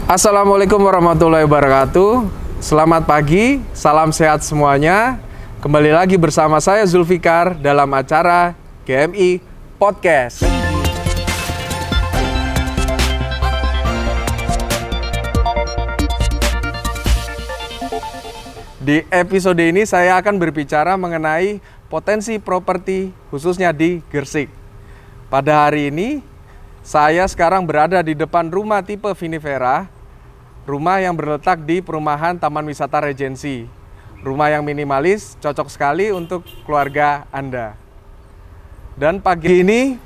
Assalamualaikum warahmatullahi wabarakatuh. Selamat pagi, salam sehat semuanya. Kembali lagi bersama saya Zulfikar dalam acara GMI Podcast. Di episode ini saya akan berbicara mengenai potensi properti khususnya di Gresik. Pada hari ini saya sekarang berada di depan rumah tipe Vinifera, rumah yang berletak di perumahan Taman Wisata Regensi. Rumah yang minimalis, cocok sekali untuk keluarga Anda. Dan pagi ini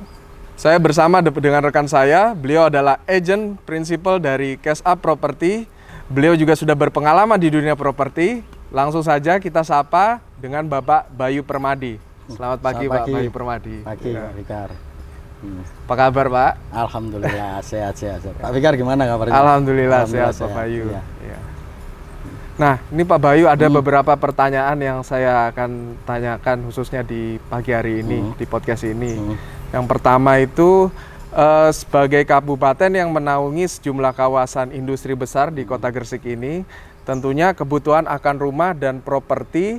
saya bersama dengan rekan saya, beliau adalah agent principal dari Cash Up Property. Beliau juga sudah berpengalaman di dunia properti. Langsung saja kita sapa dengan Bapak Bayu Permadi. Selamat pagi, Pak Bayu Permadi. Pagi, Pak Fikar. Apa kabar, Pak? Alhamdulillah sehat. Pak Fikar gimana kabarnya? Alhamdulillah sehat, Pak Bayu. Ya. Nah, ini Pak Bayu ada beberapa pertanyaan yang saya akan tanyakan khususnya di pagi hari ini, di podcast ini. Yang pertama itu sebagai kabupaten yang menaungi sejumlah kawasan industri besar di Kota Gresik ini, tentunya kebutuhan akan rumah dan properti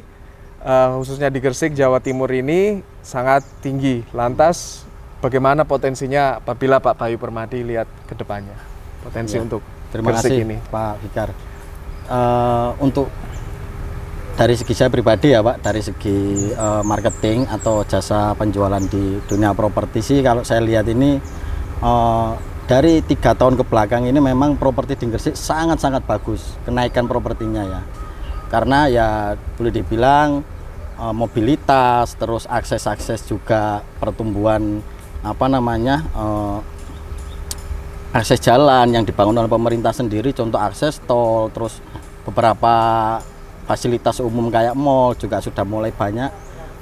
khususnya di Gresik, Jawa Timur ini sangat tinggi. Lantas bagaimana potensinya apabila Pak Bayu Permadi lihat ke depannya? Potensi untuk terima Gresik kasih ini. Pak Fikar. Untuk dari segi saya pribadi ya Pak, dari segi marketing atau jasa penjualan di dunia properti sih, kalau saya lihat ini dari 3 tahun ke belakang ini memang properti di Gresik sangat-sangat bagus kenaikan propertinya ya. Karena ya boleh dibilang mobilitas, terus akses juga pertumbuhan akses jalan yang dibangun oleh pemerintah sendiri, contoh akses tol, terus beberapa fasilitas umum kayak mall juga sudah mulai banyak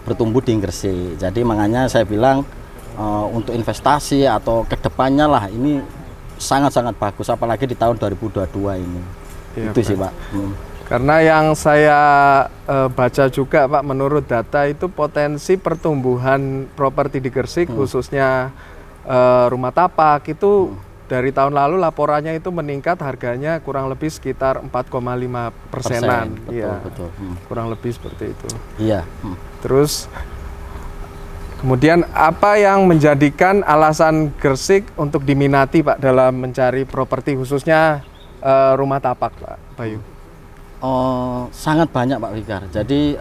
bertumbuh di Gresik. Jadi makanya saya bilang untuk investasi atau kedepannya lah ini sangat-sangat bagus, apalagi di tahun 2022 ini. Ya, itu Pak. Sih Pak. Karena yang saya baca juga Pak, menurut data itu potensi pertumbuhan properti di Gresik khususnya rumah tapak itu dari tahun lalu laporannya itu meningkat, harganya kurang lebih sekitar 4,5%-an. Betul. Kurang lebih seperti itu. Iya. Terus kemudian apa yang menjadikan alasan Gresik untuk diminati Pak dalam mencari properti khususnya rumah tapak Pak Bayu? Sangat banyak Pak Fikar. Jadi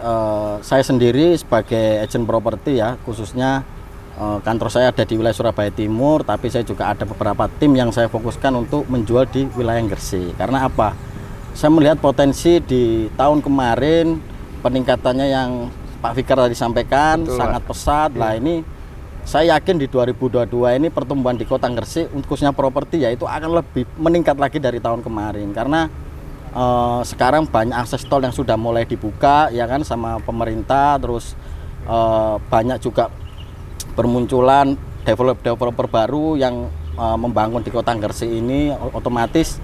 saya sendiri sebagai agent properti ya, khususnya kantor saya ada di wilayah Surabaya Timur, tapi saya juga ada beberapa tim yang saya fokuskan untuk menjual di wilayah Gresik. Karena apa? Saya melihat potensi di tahun kemarin peningkatannya yang Pak Fikar tadi sampaikan. Betul, sangat pesat. Lah ini saya yakin di 2022 ini pertumbuhan di Kota Gresik khususnya properti ya itu akan lebih meningkat lagi dari tahun kemarin, karena sekarang banyak akses tol yang sudah mulai dibuka ya kan sama pemerintah, terus banyak juga bermunculan developer baru yang membangun di Kota Gresik ini. Otomatis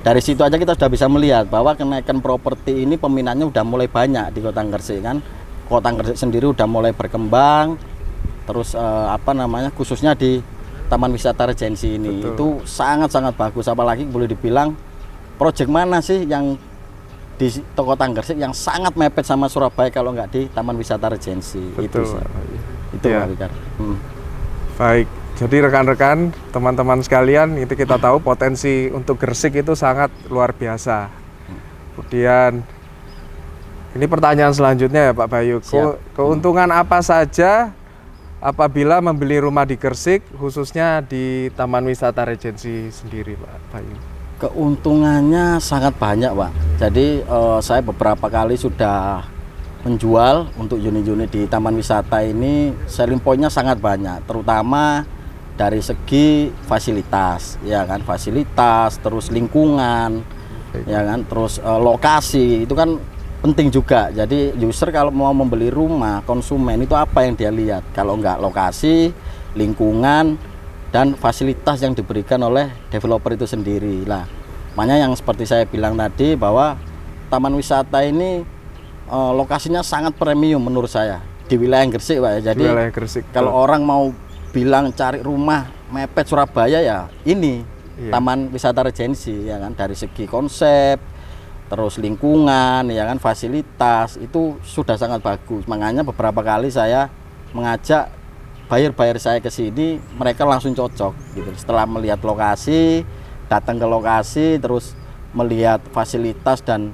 dari situ aja kita sudah bisa melihat bahwa kenaikan properti ini peminatnya udah mulai banyak di Kota Gresik kan. Kota Gresik sendiri udah mulai berkembang, terus khususnya di Taman Wisata Regensi ini. Betul. Itu sangat-sangat bagus, apalagi boleh dibilang proyek mana sih yang di Kota Gresik yang sangat mepet sama Surabaya kalau nggak di Taman Wisata Regensi. Betul. Itu ya. Pak Fikar. Baik, jadi rekan-rekan, teman-teman sekalian, itu kita tahu potensi untuk Gresik itu sangat luar biasa. Kemudian ini pertanyaan selanjutnya ya Pak Bayu. Keuntungan apa saja apabila membeli rumah di Gresik, khususnya di Taman Wisata Regensi sendiri Pak Bayu? Keuntungannya sangat banyak Pak. Jadi saya beberapa kali sudah menjual untuk unit-unit di Taman Wisata ini. Selling point-nya sangat banyak, terutama dari segi fasilitas, ya kan, fasilitas, terus lingkungan, ya kan, terus lokasi itu kan penting juga. Jadi user kalau mau membeli rumah, konsumen itu apa yang dia lihat? Kalau enggak lokasi, lingkungan, dan fasilitas yang diberikan oleh developer itu sendiri lah. Makanya yang seperti saya bilang tadi bahwa Taman Wisata ini lokasinya sangat premium menurut saya di wilayah Gresik Pak. Jadi kalau orang mau bilang cari rumah mepet Surabaya ya ini Taman Wisata Regensi ya kan, dari segi konsep, terus lingkungan ya kan, fasilitas itu sudah sangat bagus. Makanya beberapa kali saya mengajak buyer-buyer saya ke sini, mereka langsung cocok gitu. Setelah melihat lokasi, datang ke lokasi, terus melihat fasilitas dan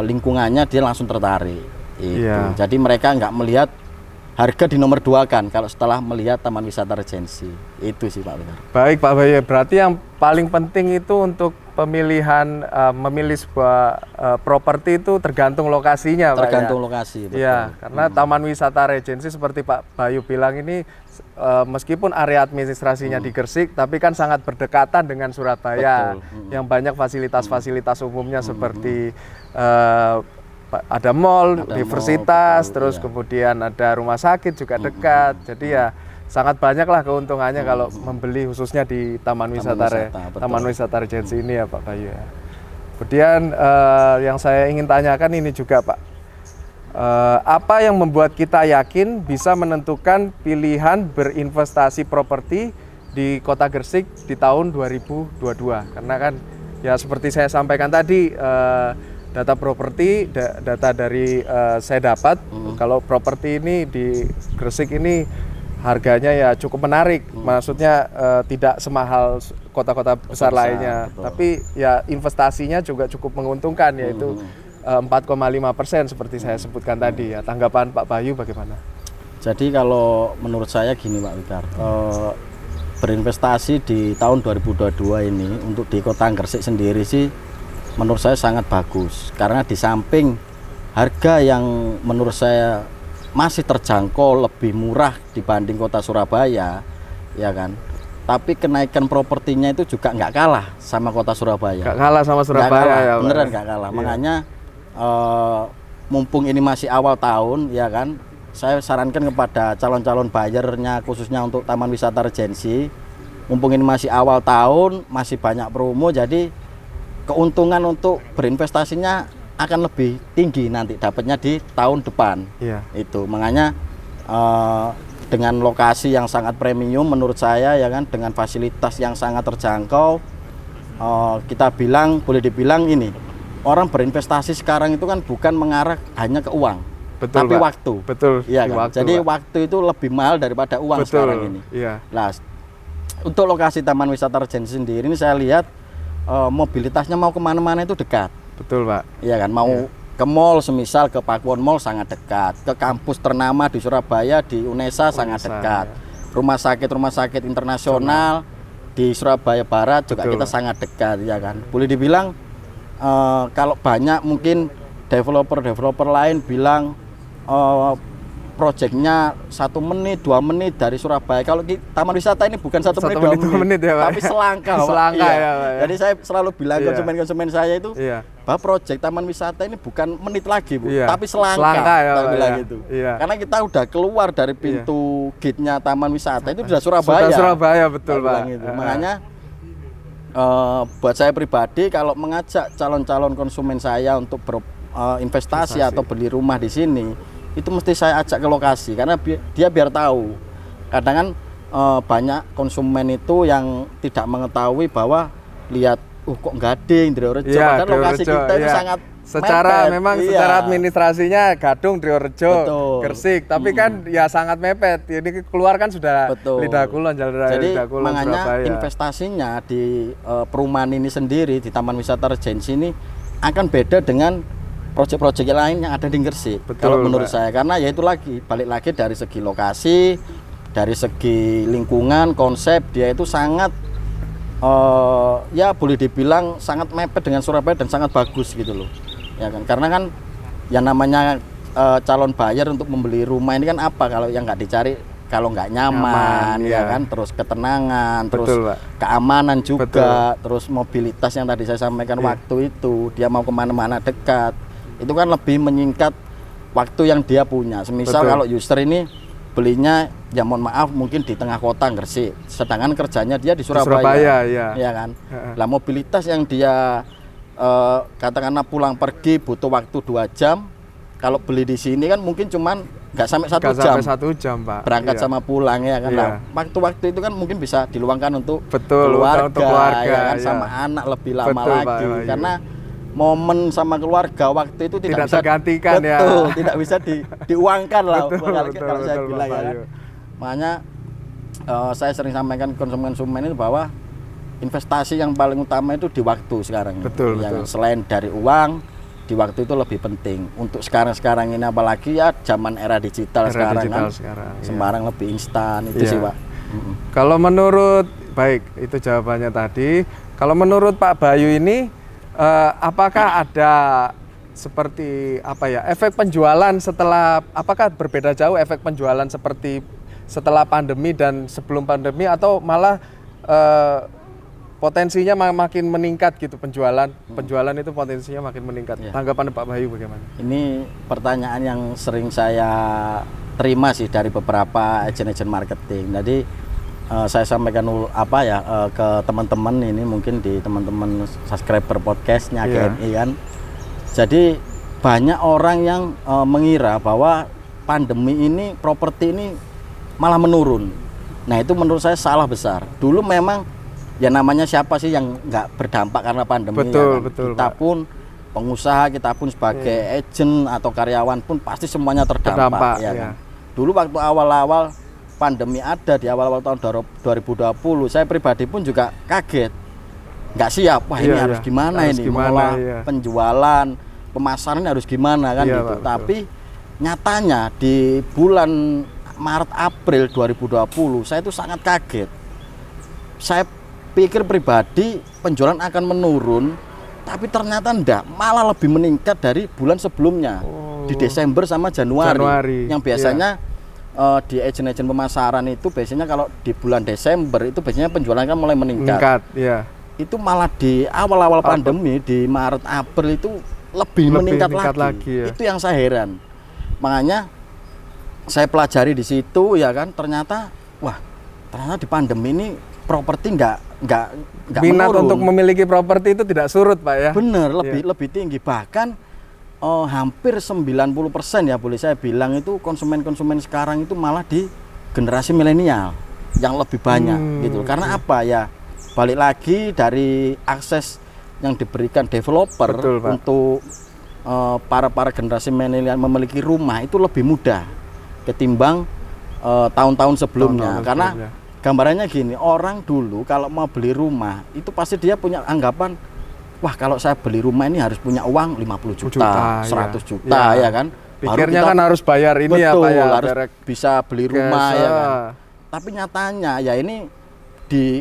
lingkungannya, dia langsung tertarik. Itu. Jadi mereka nggak melihat harga di nomor 2 kan kalau setelah melihat Taman Wisata Regensi. Itu sih Pak Wikar. Baik Pak Bayu, berarti yang paling penting itu untuk pemilihan memilih sebuah properti itu tergantung lokasinya, Pak. Tergantung lokasi. Iya, karena Taman Wisata Regensi seperti Pak Bayu bilang ini meskipun area administrasinya di Gresik, tapi kan sangat berdekatan dengan Surabaya, yang banyak fasilitas-fasilitas umumnya seperti ada mall, universitas, terus kemudian ada rumah sakit juga dekat. Jadi ya sangat banyak lah keuntungannya kalau membeli khususnya di Taman Wisata Regensi ini ya Pak Bayu ya. Kemudian yang saya ingin tanyakan ini juga Pak, apa yang membuat kita yakin bisa menentukan pilihan berinvestasi properti di Kota Gresik di tahun 2022? Karena kan ya seperti saya sampaikan tadi, data properti, data dari saya dapat, kalau properti ini di Gresik ini harganya ya cukup menarik, maksudnya tidak semahal kota-kota besar lainnya, tapi ya investasinya juga cukup menguntungkan, yaitu 4,5% seperti saya sebutkan tadi ya. Tanggapan Pak Bayu bagaimana? Jadi kalau menurut saya gini Pak Wikar, berinvestasi di tahun 2022 ini untuk di Kota Gresik sendiri sih menurut saya sangat bagus, karena di samping harga yang menurut saya masih terjangkau, lebih murah dibanding Kota Surabaya ya kan, tapi kenaikan propertinya itu juga nggak kalah sama Kota Surabaya. Nggak kalah sama Surabaya kalah, ya beneran nggak kalah. Makanya mumpung ini masih awal tahun ya kan, saya sarankan kepada calon-calon buyernya khususnya untuk Taman Wisata Regensi, mumpung ini masih awal tahun, masih banyak promo, jadi keuntungan untuk berinvestasinya akan lebih tinggi nanti dapatnya di tahun depan. Itu makanya dengan lokasi yang sangat premium menurut saya ya kan, dengan fasilitas yang sangat terjangkau, kita bilang, boleh dibilang ini orang berinvestasi sekarang itu kan bukan mengarah hanya ke uang, tapi Pak, waktu. Betul. Ya kan? Jadi Pak, waktu itu lebih mahal daripada uang sekarang ini. Nah, untuk lokasi Taman Wisata Regensi sendiri ini saya lihat mobilitasnya mau kemana-mana itu dekat. Betul Pak. Iya kan, mau ke mall, semisal ke Pakuwon Mall sangat dekat, ke kampus ternama di Surabaya di UNESA sangat dekat, rumah sakit internasional di Surabaya Barat juga kita sangat dekat ya kan. Boleh dibilang kalau banyak mungkin developer lain bilang proyeknya 1 menit 2 menit dari Surabaya. Kalau Taman Wisata ini bukan 1 menit 2 menit ya, tapi selangkah. Selangkah ya, Pak. Jadi saya selalu bilang konsumen-konsumen saya itu bahwa proyek Taman Wisata ini bukan menit lagi Bu, tapi selangkah ya, saya bilang gitu. Karena kita udah keluar dari pintu gate-nya Taman Wisata itu sudah Surabaya. Sudah Surabaya, betul Pak. Gitu. Makanya buat saya pribadi kalau mengajak calon-calon konsumen saya untuk berinvestasi atau beli rumah di sini, itu mesti saya ajak ke lokasi, karena dia biar tahu. Kadang kan banyak konsumen itu yang tidak mengetahui bahwa lihat kok Gading, Driorejo, padahal lokasi kita itu sangat secara mepet. Memang secara administrasinya Gadung, Driorejo, Gresik, tapi kan ya sangat mepet. Ini keluar kan sudah Lidah Kulon, Jalan Raya Lidah Kulon, makanya Surabaya. Investasinya di perumahan ini sendiri di Taman Wisata Regensi ini akan beda dengan proyek-proyek lain yang ada di Gresik. Kalau menurut saya, karena ya itu lagi balik lagi dari segi lokasi, dari segi lingkungan, konsep dia itu sangat ya boleh dibilang sangat mepet dengan Surabaya dan sangat bagus gitu loh. Ya kan? Karena kan yang namanya calon buyer untuk membeli rumah ini kan apa kalau yang nggak dicari, kalau nggak nyaman ya kan, terus ketenangan, terus keamanan juga, terus mobilitas yang tadi saya sampaikan waktu itu, dia mau kemana-mana dekat. Itu kan lebih menyingkat waktu yang dia punya. Semisal kalau user ini belinya ya mohon maaf mungkin di tengah kota Gresik, sedangkan kerjanya dia di Surabaya, ya kan. Lah mobilitas yang dia katakanlah pulang pergi butuh waktu 2 jam, kalau beli di sini kan mungkin cuman nggak sampai satu Nggak jam. sampai 1 jam, Pak. Berangkat Iya. sama pulang ya kan. Iya. Nah, waktu-waktu itu kan mungkin bisa diluangkan untuk Betul, keluarga, untuk keluarga, ya kan, iya. sama anak lebih lama Betul, Pak lagi. Wahyu. Karena momen sama keluarga waktu itu tidak bisa tergantikan ya. betul, tidak bisa diuangkan lah Betul, kalau saya betul, bilang Pak ya kan. Wahyu. Makanya saya sering sampaikan ke konsumen itu bahwa investasi yang paling utama itu di waktu sekarang. Betul, yang betul. selain dari uang, di waktu itu lebih penting. Untuk sekarang ini apalagi ya zaman era digital sekarang kan. Sekarang, iya. Sembarang lebih instan itu Iya. sih, Pak. Kalau menurut, baik, itu jawabannya tadi. Kalau menurut Pak Bayu ini, apakah ada seperti apa ya, efek penjualan setelah, apakah berbeda jauh efek penjualan seperti setelah pandemi dan sebelum pandemi, atau malah potensinya makin meningkat gitu penjualan itu potensinya makin meningkat. Iya. Tanggapan Pak Bayu bagaimana? Ini pertanyaan yang sering saya terima sih dari beberapa agen-agen marketing. Jadi saya sampaikan ke teman-teman ini, mungkin di teman-teman subscriber podcastnya Iya. GMI kan. Jadi banyak orang yang mengira bahwa pandemi ini properti ini malah menurun. Nah itu menurut saya salah besar. Dulu memang ya namanya siapa sih yang nggak berdampak karena pandemi. Betul, ya kan? betul, Kita Pak. pun pengusaha, kita pun sebagai agent atau karyawan pun pasti semuanya terdampak, ya kan? Dulu waktu awal-awal pandemi ada, di awal-awal tahun 2020, saya pribadi pun juga kaget, nggak siap. Wah ini harus gimana Harus ini gimana, mengolah iya. penjualan, pemasaran harus gimana kan Iya, gitu. Pak, betul. Tapi nyatanya di bulan Maret April 2020 saya itu sangat kaget. Saya pikir pribadi penjualan akan menurun, tapi ternyata enggak, malah lebih meningkat dari bulan sebelumnya. Di Desember sama Januari. Yang biasanya di agen-agen pemasaran itu biasanya kalau di bulan Desember itu biasanya penjualan kan mulai meningkat. Iya. Itu malah di awal-awal pandemi di Maret April itu lebih meningkat lagi. ya. Itu yang saya heran. Makanya saya pelajari di situ ya kan, ternyata di pandemi ini properti nggak Minat menurun. untuk memiliki properti itu tidak surut, Pak ya. Bener, lebih tinggi, bahkan hampir 90% ya boleh saya bilang itu konsumen sekarang itu malah di generasi milenial yang lebih banyak gitu. Karena apa ya? Balik lagi dari akses yang diberikan developer. Betul, Pak. Untuk para generasi milenial memiliki rumah itu lebih mudah ketimbang tahun-tahun sebelumnya. Tahun-tahun Karena sebelumnya. gambarannya gini, orang dulu kalau mau beli rumah itu pasti dia punya anggapan, wah kalau saya beli rumah ini harus punya uang 50 juta, 100 juta ya kan. Pikirnya kan harus bayar ini ya, Pak ya, harus bisa beli rumah ya kan. Tapi nyatanya ya ini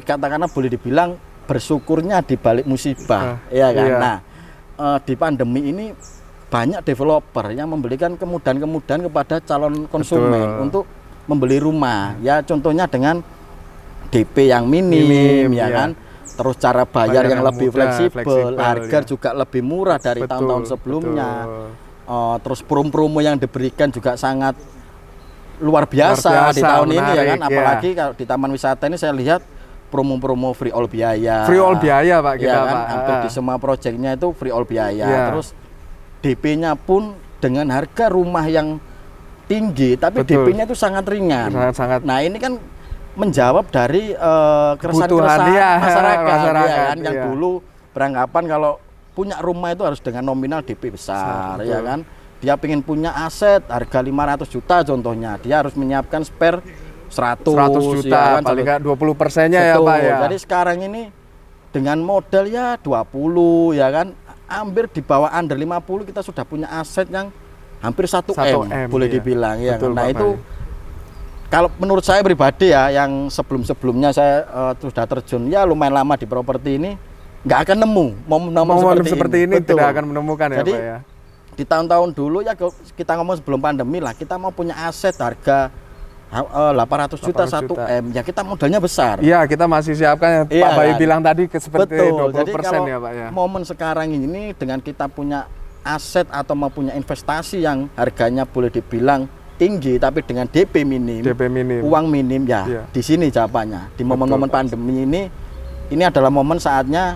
katakanlah boleh dibilang bersyukurnya di balik musibah ya kan. Iya. Nah, di pandemi ini banyak developer yang memberikan kemudahan-kemudahan kepada calon konsumen untuk membeli rumah. Ya contohnya dengan DP yang minim ya kan. Terus cara bayar yang lebih fleksibel, harga juga lebih murah dari tahun-tahun sebelumnya. Terus promo-promo yang diberikan juga sangat luar biasa di tahun ini ya kan. Apalagi kalau di taman wisata ini saya lihat promo-promo free all biaya. Free all biaya, Pak, kita, kan? Pak. Hampir di semua proyeknya itu free all biaya. Terus DP-nya pun dengan harga rumah yang tinggi, tapi DP-nya itu sangat ringan. Sangat. Nah ini kan menjawab dari keresahan-keresahan masyarakat ya kan, yang dulu beranggapan kalau punya rumah itu harus dengan nominal DP besar ya kan. Dia ingin punya aset harga 500 juta contohnya, dia harus menyiapkan spare 100 juta, ya kan, paling nggak 20%-nya ya, Pak ya. Jadi sekarang ini dengan modal ya 20 ya kan, hampir di bawah under 50 kita sudah punya aset yang hampir 1 M boleh dibilang ya. Betul, nah Pak itu kalau menurut saya pribadi ya, yang sebelumnya saya sudah terjun ya lumayan lama di properti ini, nggak akan nemu momen seperti ini. Tidak akan menemukan. Jadi, ya Pak ya. Di tahun-tahun dulu ya kita ngomong sebelum pandemi lah, kita mau punya aset harga 800 juta 1 M ya, kita modalnya besar. Iya, kita masih siapkan Pak Bayu bilang tadi seperti 20% Jadi kalau ya, Pak ya. momen sekarang ini dengan kita punya aset atau mau punya investasi yang harganya boleh dibilang tinggi tapi dengan DP minim, uang minim ya. Di sini jawabannya. Di momen-momen pandemi ini adalah momen saatnya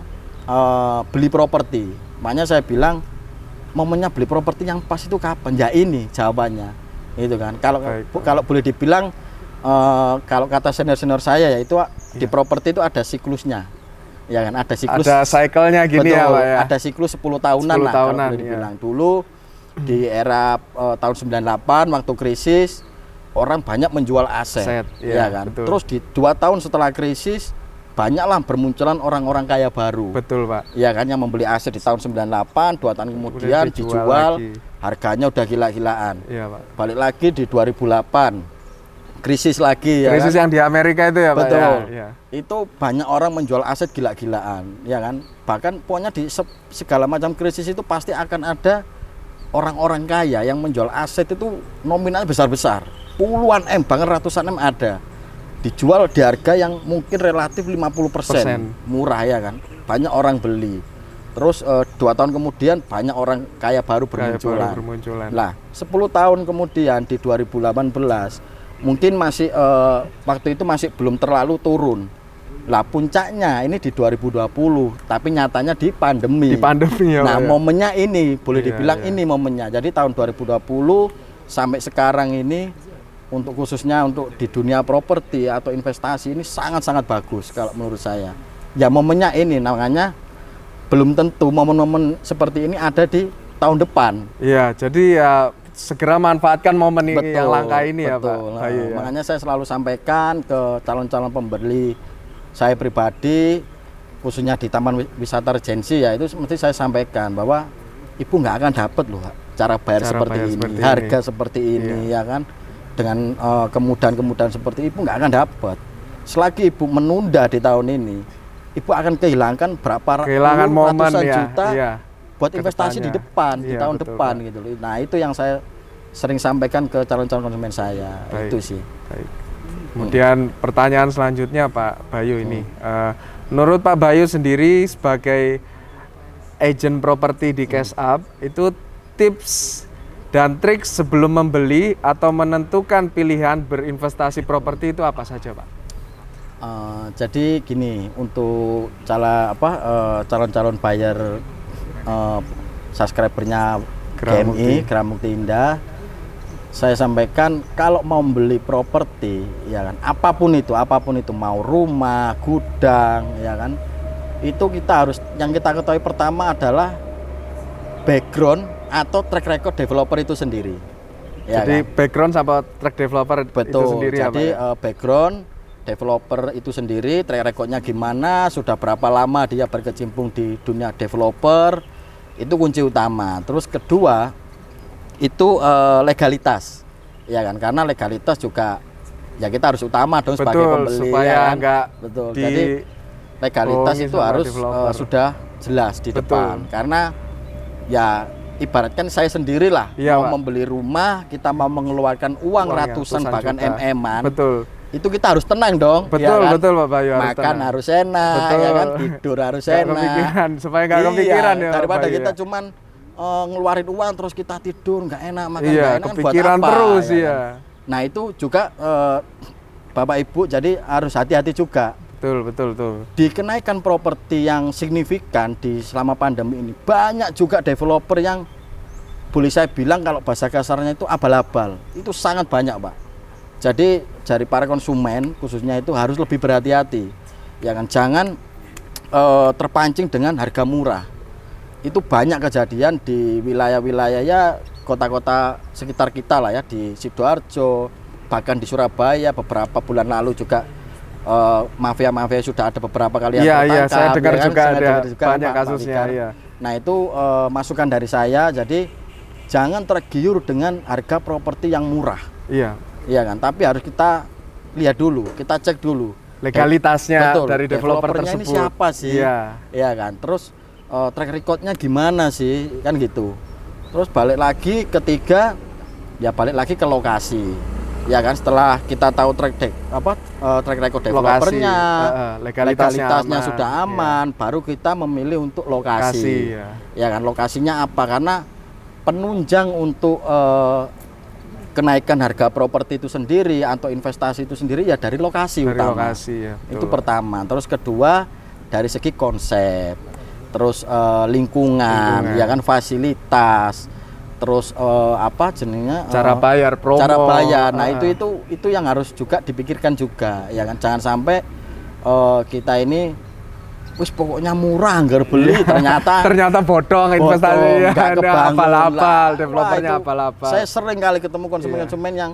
beli properti. Makanya saya bilang momennya beli properti yang pas itu kapan? Ya ini jawabannya. Itu kan. Kalau Baik. kalau boleh dibilang kalau kata senior-senior saya ya itu di Iya. properti itu ada siklusnya. Ya kan, ada siklus. Ada cycle-nya gini ya, Betul, Pak ya. ada siklus 10 tahunan 10 lah kalau tahunan, boleh iya. dibilang. Dulu di era tahun 98 waktu krisis orang banyak menjual aset, Aset, ya iya, kan. betul. Terus di 2 tahun setelah krisis banyaklah bermunculan orang-orang kaya baru. Betul, Pak. Ya kan, yang membeli aset di tahun 98, 2 tahun kemudian dijual dijual, lagi. harganya udah gila-gilaan. Iya, Pak. Balik lagi di 2008, krisis lagi ya Krisis kan? yang di Amerika itu ya, Pak Betul. ya. Iya. Itu banyak orang menjual aset gila-gilaan, ya kan? Bahkan pokoknya di segala macam krisis itu pasti akan ada orang-orang kaya yang menjual aset itu nominalnya besar-besar. Puluhan M, bahkan ratusan M ada. Dijual di harga yang mungkin relatif 50% murah ya kan. Banyak orang beli. Terus 2 tahun kemudian banyak orang kaya baru Kayak bermunculan. baru bermunculan. Lah, 10 tahun kemudian di 2018 mungkin masih waktu itu masih belum terlalu turun. Lah puncaknya ini di 2020, tapi nyatanya di pandemi. Di pandemi ya, Nah, Pak ya. momennya ini boleh Iya, dibilang iya. ini momennya. Jadi tahun 2020 sampai sekarang ini untuk khususnya untuk di dunia properti atau investasi ini sangat-sangat bagus kalau menurut saya. Ya momennya ini namanya belum tentu momen-momen seperti ini ada di tahun depan. Iya, jadi ya segera manfaatkan momen ini yang langka ini ya, Pak. betul. Nah, Bayu, ya. makanya saya selalu sampaikan ke calon-calon pembeli saya pribadi, khususnya di Taman Wisata Regensi ya, itu mesti saya sampaikan bahwa ibu nggak akan dapat loh cara bayar seperti ini, harga seperti ini, ya kan, dengan kemudahan-kemudahan seperti ibu nggak akan dapat. Selagi ibu menunda di tahun ini, ibu akan kehilangan Kehilangan momen ratusan ya. juta Iya. buat investasi di Kedepannya. depan, di Iya, tahun betul, depan Pak. gitu loh. Nah, itu yang saya sering sampaikan ke calon-calon konsumen saya. Baik. Itu sih. Baik. Kemudian pertanyaan selanjutnya Pak Bayu ini, menurut Pak Bayu sendiri sebagai agent properti di Cash Up, itu tips dan trik sebelum membeli atau menentukan pilihan berinvestasi properti itu apa saja, Pak? Jadi gini, untuk calon-calon buyer subscribernya GMI, Gramukti Indah, saya sampaikan kalau mau beli properti, ya kan, apapun itu mau rumah, gudang, ya kan, itu kita harus, yang kita ketahui pertama adalah background atau track record developer itu sendiri. Ya Jadi kan? background sama track developer itu Betul. sendiri Jadi ya, Pak, ya? background developer itu sendiri, track recordnya gimana, sudah berapa lama dia berkecimpung di dunia developer, itu kunci utama. Terus kedua itu legalitas, ya kan, karena legalitas juga ya kita harus utama dong sebagai Betul, pembeli, supaya ya kan? nggak Betul. di- Jadi legalitas bohongi itu sama harus developer. sudah jelas di Betul. depan, karena ya ibaratkan saya sendirilah Iya, mau Pak. membeli rumah, kita mau mengeluarkan uang Uang ratusan bahkan juta. MM-an, Betul. itu kita harus tenang dong. Betul, ya kan? betul Pak Bayu, harus Makan tenang. harus enak, Betul. ya kan, tidur harus Nggak enak. kepikiran, supaya nggak kepikiran ya, Pak daripada Bayu, kita ya. cuman ngeluarin uang terus kita tidur nggak enak, makan Iya, nggak enak, kan buat kepikiran apa, terus, ya iya. kan? Nah itu juga Bapak Ibu jadi harus hati-hati juga. Betul. Dikenaikan properti yang signifikan di selama pandemi ini, banyak juga developer yang boleh saya bilang kalau bahasa kasarnya itu abal-abal. Itu sangat banyak, Pak. Jadi dari para konsumen khususnya itu harus lebih berhati-hati. Ya kan, jangan terpancing dengan harga murah. Itu banyak kejadian di wilayah-wilayah ya kota-kota sekitar kita lah ya, di Sidoarjo, bahkan di Surabaya beberapa bulan lalu juga mafia-mafia sudah ada beberapa kali yang Iya, tertangkap. saya dengar ya kan? juga Saya ada dengar juga, banyak Pak kasusnya, Fikar. iya. Nah itu masukan dari saya, jadi jangan tergiur dengan harga properti yang murah, Iya. iya kan? Tapi harus kita lihat dulu, kita cek dulu Legalitasnya Betul, dari developer developernya tersebut. ini siapa sih? Iya. Iya kan? Terus track recordnya gimana sih? Kan gitu. Terus balik lagi ketiga, ya balik lagi ke lokasi. Ya kan, setelah kita tahu track record developernya, legalitasnya aman. sudah aman, baru kita memilih untuk lokasi. Lokasi, ya. Ya kan, lokasinya apa? Karena penunjang untuk kenaikan harga properti itu sendiri atau investasi itu sendiri ya dari lokasi Dari utama. lokasi, ya, Itu betul. pertama. Terus kedua dari segi konsep, terus lingkungan, ya kan, fasilitas. terus apa jenengnya Cara bayar, promo. cara bayar. Nah, itu yang harus juga dipikirkan juga, ya kan. Jangan sampai kita ini wis pokoknya murah nggak beli, ternyata bodong investasinya, nggak kebangun apal-apal, lah. developernya Wah, itu apal-apal. saya sering kali ketemu konsumen-konsumen yang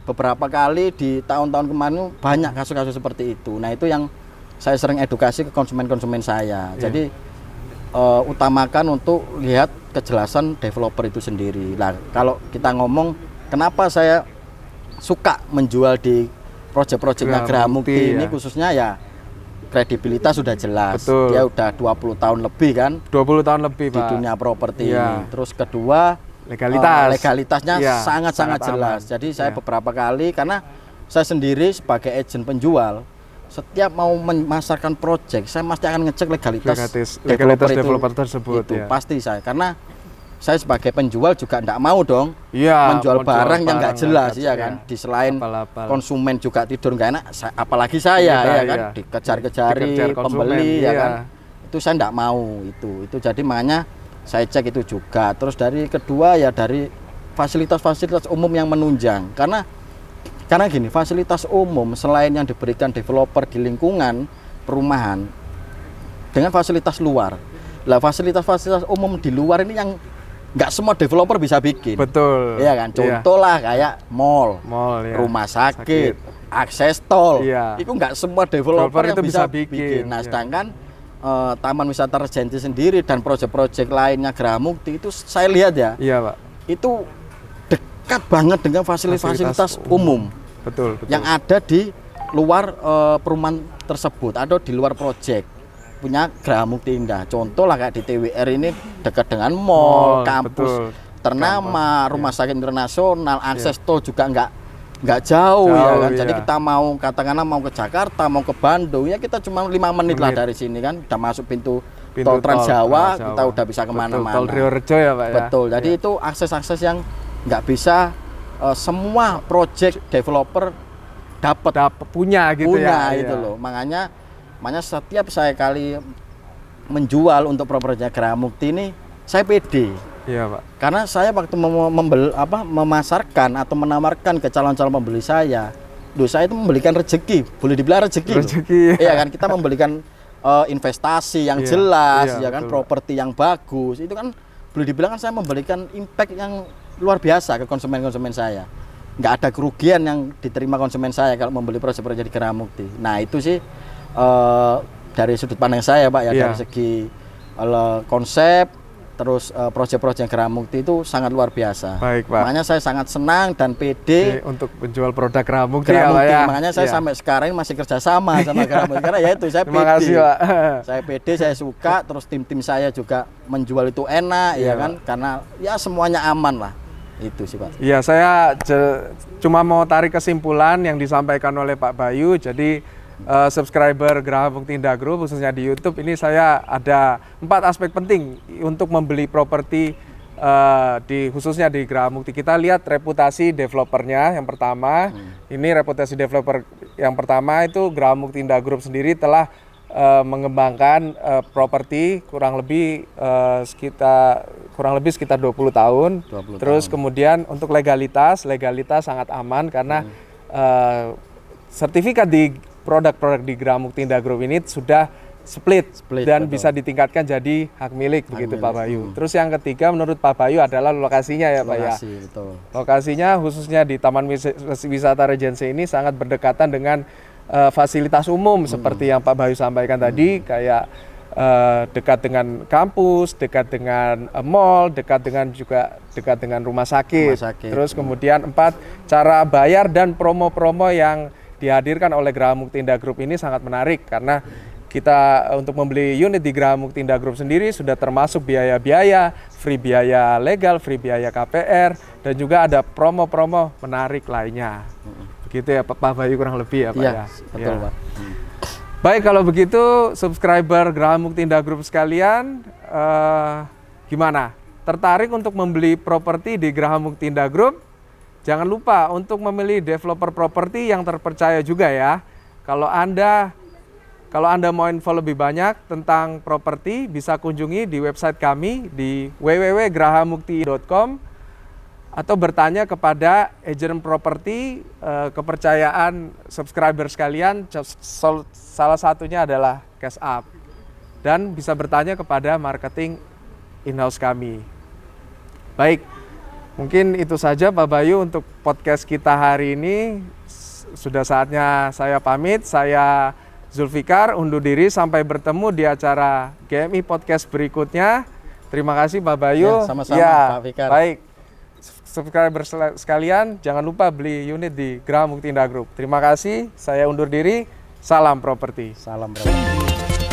beberapa kali di tahun-tahun kemarin banyak kasus-kasus seperti itu. Nah, itu yang saya sering edukasi ke konsumen-konsumen saya. Jadi utamakan untuk lihat kejelasan developer itu sendiri. Nah, kalau kita ngomong kenapa saya suka menjual di proyek-proyeknya Geraha Mukti ini, khususnya ya kredibilitas sudah jelas. Betul. Dia udah 20 tahun lebih kan 20 tahun lebih, di Pak. dunia properti Iya. ini. Terus kedua, legalitasnya Iya, sangat sangat jelas. aman. Jadi saya Iya. beberapa kali, karena saya sendiri sebagai agen penjual, setiap mau memasarkan proyek, saya pasti akan ngecek legalitas developer tersebut, itu ya. pasti saya, karena saya sebagai penjual juga tidak mau dong Iya, menjual barang yang nggak jelas, ya ya kan. Di selain Apal-apal. konsumen juga tidur nggak enak, apalagi saya, Iya, ya kan, iya. dikejar-kejari Dikejar konsumen, pembeli, ya iya. kan. Itu saya tidak mau itu jadi makanya saya cek itu juga. Terus dari kedua ya dari fasilitas-fasilitas umum yang menunjang, karena gini, fasilitas umum selain yang diberikan developer di lingkungan perumahan dengan fasilitas luar. Lah, fasilitas-fasilitas umum di luar ini yang nggak semua developer bisa bikin. Betul. Iya kan, contoh lah kayak mall, ya. rumah sakit, akses tol. Iya. Itu nggak semua developer yang itu bisa bisa bikin. Nah, iya. sedangkan Taman Wisata Regency sendiri dan proyek-proyek lainnya Geraha Mukti itu saya lihat ya, Iya, Pak. itu dekat banget dengan fasilitas umum Betul. yang ada di luar perumahan tersebut atau di luar proyek punya Geraha Mukti Indah. Contoh lah kayak di TWR ini dekat dengan mall, kampus ternama, rumah sakit internasional, akses tol juga nggak jauh, ya kan. Jadi kita mau katakanlah mau ke Jakarta, mau ke Bandung, ya kita cuma 5 menit lah dari sini kan, udah masuk pintu tol Trans Jawa, kita udah bisa kemana-mana. Tol Riorejo ya, Pak, ya. Betul. Jadi itu akses-akses yang nggak bisa semua project developer dapat punya gitu ya. gitu loh. Makanya setiap saya kali menjual untuk propertinya Geraha Mukti ini, saya pede. Iya, Pak. Karena saya waktu memasarkan atau menawarkan ke calon-calon pembeli saya, saya itu membelikan rezeki, boleh dibilang rezeki. Iya kan, kita membelikan investasi yang jelas, ya kan, properti yang bagus. Itu kan boleh dibilang kan saya memberikan impact yang luar biasa ke konsumen-konsumen saya. Nggak ada kerugian yang diterima konsumen saya kalau membeli proyek-proyek di Geraha Mukti. Nah, itu sih dari sudut pandang saya, Pak, ya, dari segi konsep, terus proyek-proyek Geraha Mukti itu sangat luar biasa. Baik, Pak. Makanya saya sangat senang dan pede untuk menjual produk Geraha Mukti, ya. Makanya saya sampai sekarang masih kerjasama sama Geraha Mukti, karena ya itu saya pede. Terima kasih, Pak. Saya pede, saya suka, terus tim-tim saya juga menjual itu enak, ya kan, karena ya semuanya aman lah. Itu sih, Pak. Iya, saya cuma mau tarik kesimpulan yang disampaikan oleh Pak Bayu. Jadi subscriber Geraha Mukti Indah Group khususnya di YouTube ini, saya ada 4 aspek penting untuk membeli properti khususnya di Geraha Mukti. Kita lihat reputasi developernya yang pertama. Ini reputasi developer yang pertama itu Geraha Mukti Indah Group sendiri telah mengembangkan properti kurang lebih sekitar 20 tahun. Terus kemudian untuk legalitas sangat aman karena sertifikat di produk-produk di Geraha Mukti Indah Group ini sudah split dan bisa ditingkatkan jadi hak milik begitu, Pak Bayu. Terus yang ketiga menurut Pak Bayu adalah lokasinya, ya, Pak, ya. Betul. Lokasinya khususnya di Taman Wisata Regency ini sangat berdekatan dengan fasilitas umum seperti yang Pak Bayu sampaikan tadi, kayak dekat dengan kampus, dekat dengan mall, dekat dengan rumah sakit. Terus kemudian 4, cara bayar dan promo-promo yang dihadirkan oleh Geraha Mukti Indah Group ini sangat menarik karena kita untuk membeli unit di Geraha Mukti Indah Group sendiri sudah termasuk biaya-biaya, free biaya legal, free biaya KPR, dan juga ada promo-promo menarik lainnya. Begitu ya, Pak Bayu, kurang lebih ya, Pak, ya. Betul, Pak. Baik, kalau begitu subscriber Geraha Mukti Indah Group sekalian, gimana? Tertarik untuk membeli properti di Geraha Mukti Indah Group? Jangan lupa untuk memilih developer properti yang terpercaya juga ya. Kalau Anda mau info lebih banyak tentang properti, bisa kunjungi di website kami di www.gerahamukti.com atau bertanya kepada agent properti, kepercayaan subscriber sekalian, salah satunya adalah Cash Up. Dan bisa bertanya kepada marketing in-house kami. Baik, mungkin itu saja Pak Bayu untuk podcast kita hari ini. Sudah saatnya saya pamit, saya Zulfikar undur diri sampai bertemu di acara GMI Podcast berikutnya. Terima kasih Pak Bayu. Ya, sama-sama Pak Fikar. Baik, subscriber sekalian jangan lupa beli unit di Graha Mukti Indah Group. Terima kasih, saya undur diri. Salam properti. Salam properti.